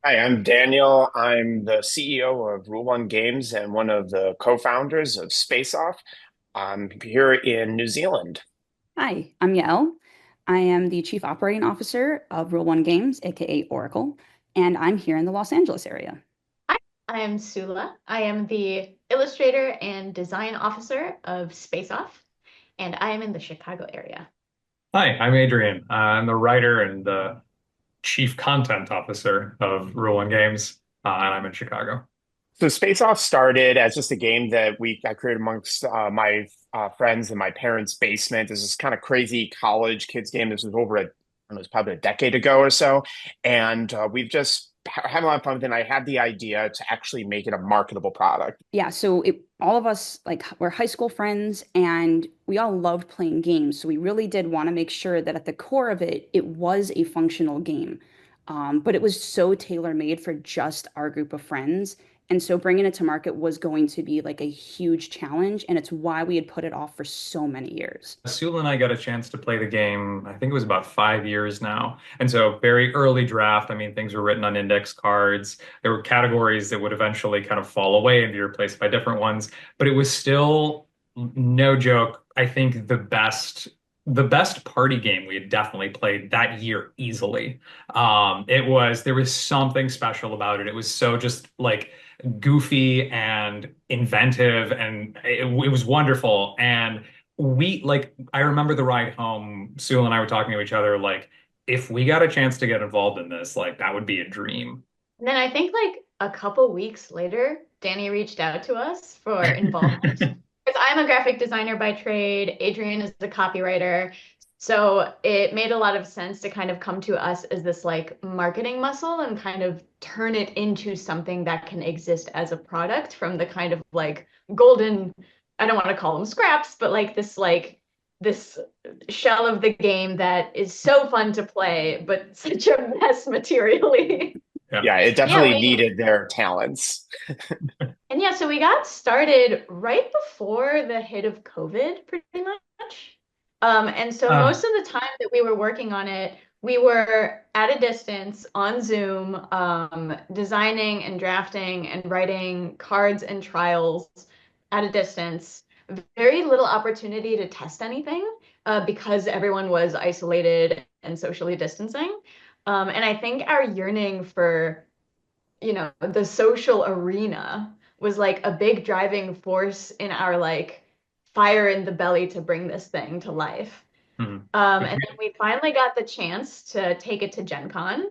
Hi, I'm Daniel. I'm the CEO of Rule One Games and one of the co-founders of Space Off. I'm here in New Zealand. Hi, I'm Yael. I am the Chief Operating Officer of Rule One Games, aka Oracle, and I'm here in the Los Angeles area. Hi, I'm Sula. I am the illustrator and design officer of Space Off, and I am in the Chicago area. Hi, I'm Adrian. I'm the writer and the chief content officer of Rule One Games, and I'm in Chicago. So Space Off started as just a game that I created amongst my friends in my parents' basement. This is kind of crazy college kids game. This was over it was probably a decade ago or so, and we've just had a lot of fun with it. And I had the idea to actually make it a marketable product. Yeah, so all of us we're high school friends and we all loved playing games. So we really did want to make sure that at the core of it, it was a functional game. But it was so tailor-made for just our group of friends. And so bringing it to market was going to be like a huge challenge. And it's why we had put it off for so many years. Sula and I got a chance to play the game, I think it was about 5 years now. And so very early draft, I mean, things were written on index cards. There were categories that would eventually kind of fall away and be replaced by different ones. But it was still, no joke, I think the best party game we had definitely played that year easily. There was something special about it. It was so just like goofy and inventive, and it was wonderful. And I remember the ride home, Sue and I were talking to each other, like, if we got a chance to get involved in this, like, that would be a dream. And then I think like a couple weeks later, Danny reached out to us for involvement. Because I'm a graphic designer by trade, Adrian is the copywriter. So it made a lot of sense to kind of come to us as this like marketing muscle and kind of turn it into something that can exist as a product from the kind of like golden, I don't want to call them scraps, but like this shell of the game that is so fun to play, but such a mess materially. Yeah. Yeah, it Yeah, definitely we needed their talents. and yeah, so we got started right before the hit of COVID, pretty much. And so Uh, most of the time that we were working on it, we were at a distance on Zoom, designing and drafting and writing cards and trials at a distance. Very little opportunity to test anything, because everyone was isolated and socially distancing. And I think our yearning for the social arena was like a big driving force in our like fire in the belly to bring this thing to life. mhm. And then we finally got the chance to take it to Gen Con.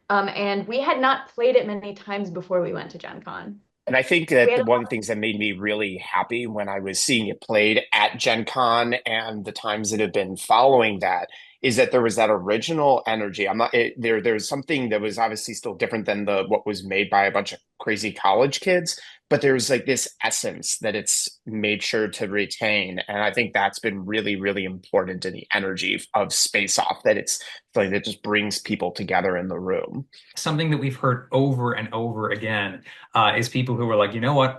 And we had not played it many times before we went to Gen Con. And I think We that had one of the things that made me really happy when I was seeing it played at Gen Con and the times that have been following that is that there was that original energy. There's something that was obviously still different than the what was made by a bunch of crazy college kids, but there's like this essence that it's made sure to retain. And I think that's been really, really important in the energy of Space Off, that it's something that just brings people together in the room. Something that we've heard over and over again is people who are like, you know what,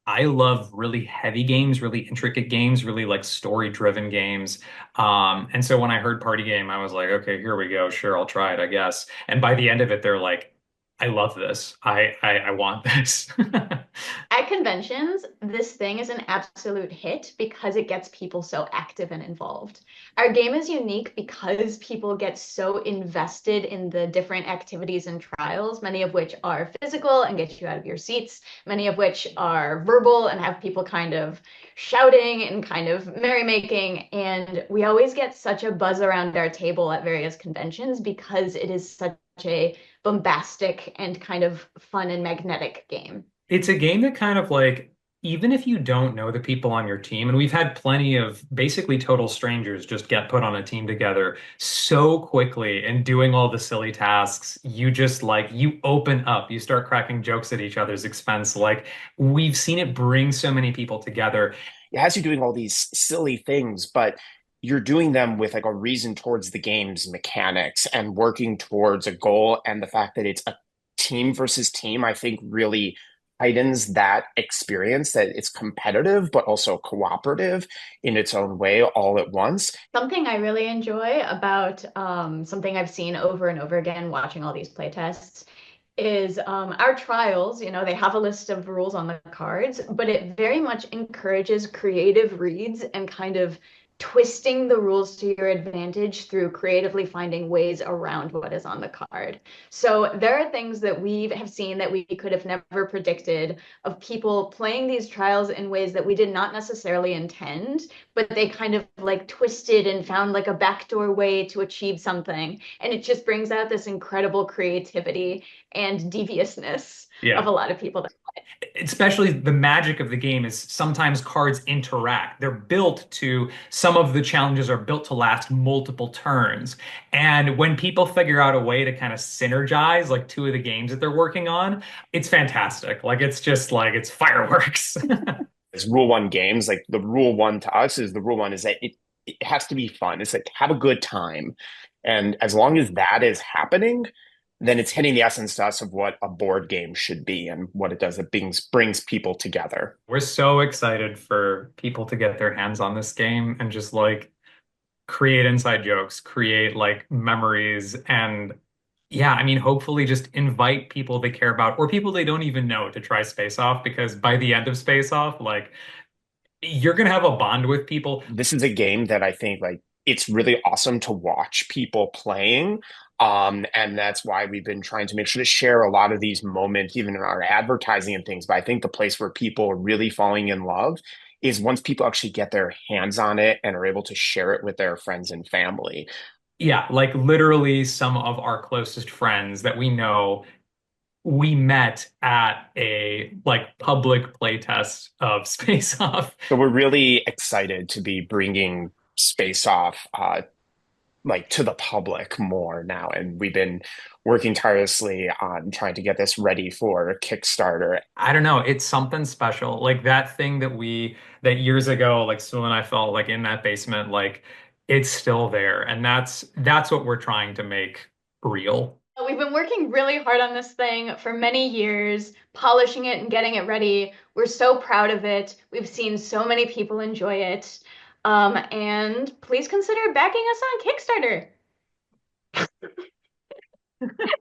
I love really heavy games, really intricate games, really like story-driven games. And so when I heard party game, I was like, okay, here we go. Sure, I'll try it, I guess. And by the end of it, they're like, I love this. I want this. At conventions, this thing is an absolute hit because it gets people so active and involved. Our game is unique because people get so invested in the different activities and trials, many of which are physical and get you out of your seats, many of which are verbal and have people kind of shouting and kind of merrymaking. And we always get such a buzz around our table at various conventions because it is such a bombastic and kind of fun and magnetic game. It's a game that kind of like, even if you don't know the people on your team, and we've had plenty of basically total strangers just get put on a team together so quickly and doing all the silly tasks, you just like, you open up, you start cracking jokes at each other's expense. Like, we've seen it bring so many people together. It has you doing all these silly things, but you're doing them with like a reason towards the game's mechanics and working towards a goal. And the fact that it's a team versus team, I think really heightens that experience that it's competitive but also cooperative in its own way all at once. Something I really enjoy about something I've seen over and over again watching all these playtests is our trials. You know, they have a list of rules on the cards, but it very much encourages creative reads and kind of twisting the rules to your advantage through creatively finding ways around what is on the card. So there are things that we have seen that we could have never predicted of people playing these trials in ways that we did not necessarily intend, but they kind of like twisted and found like a backdoor way to achieve something. And it just brings out this incredible creativity and deviousness of Yeah. a lot of people. Especially the magic of the game is sometimes cards interact. They're built to, some of the challenges are built to last multiple turns. And when people figure out a way to kind of synergize like two of the games that they're working on, it's fantastic. Like it's just like it's fireworks. As rule one games, like the rule one to us is the rule one is that it has to be fun. It's like have a good time. And as long as that is happening, then it's hitting the essence to us of what a board game should be and what it does. It brings people together. We're so excited for people to get their hands on this game and just like create inside jokes, create like memories, and yeah, I mean, hopefully just invite people they care about or people they don't even know to try Space Off because by the end of Space Off, like you're gonna have a bond with people. This is a game that I think like it's really awesome to watch people playing. And that's why we've been trying to make sure to share a lot of these moments, even in our advertising and things. But I think the place where people are really falling in love is once people actually get their hands on it and are able to share it with their friends and family. Yeah, like literally some of our closest friends that we know, we met at a like public playtest of Space Off. So we're really excited to be bringing Space Off like to the public more now. And we've been working tirelessly on trying to get this ready for Kickstarter. I don't know, it's something special. Like that thing that that years ago, like Sue and I felt like in that basement, like it's still there. And that's what we're trying to make real. We've been working really hard on this thing for many years, polishing it and getting it ready. We're so proud of it. We've seen so many people enjoy it. And please consider backing us on Kickstarter.